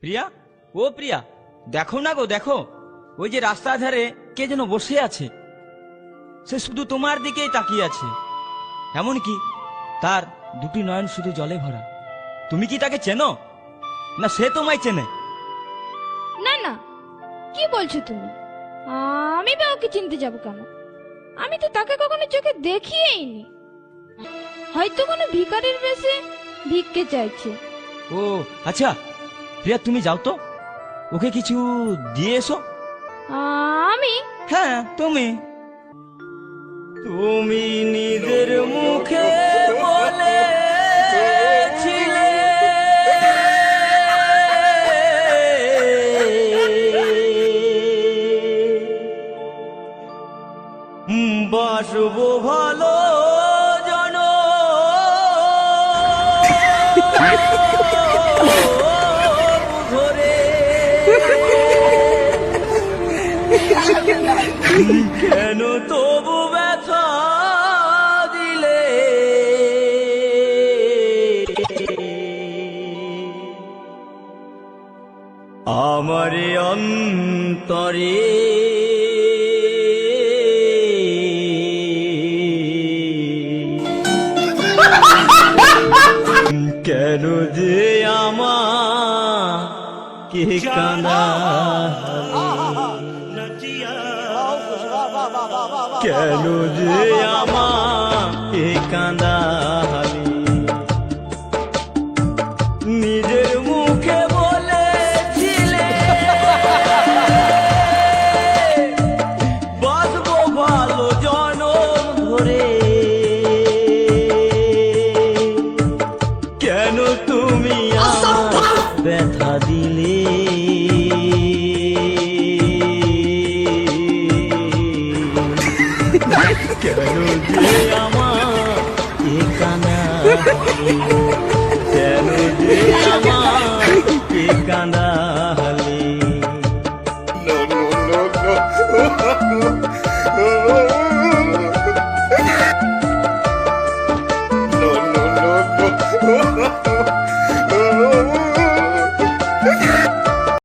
প্রিয়া, ও প্রিয়া, দেখো না গো, দেখো ওই যে রাস্তার ধারে কে যেন বসে আছে। সে শুধু তোমার দিকেই তাকিয়ে আছে, এমনকি তার দুটি নয়ন শুধু জলে ভরা। তুমি কি তাকে চেনো, না সে তোমায় চেনে? না না, কি বলছো তুমি? আমি বা ওকে চিনতে যাবো কেন? আমি তো তাকে কখনো চোখে দেখিয়েইনি। হয়তো কোনো ভিখারির বেশে ভিক্ষে চাইছে। ও আচ্ছা প্রিয়া, তুমি যাও তো, ওকে কিছু দিয়ে এসো। আমি? হ্যাঁ তুমি। তুমি নিজের মুখে বলেছিলে বাসবো ভালো জন ধরে, কেন তবু ব্যথা দিলে? আমারে অন্তরে কেন যে আমাকে কাঁদালে? কেন যে আমাকে কাঁদালে? নিজের মুখে বলেছিলে বাঁচবো ভালো জনম ধরে, কেন তুমি আমার ব্যথা দিলে? কেন যে আমাকে কাঁদালে? কেন যে আমাকে কাঁদালে?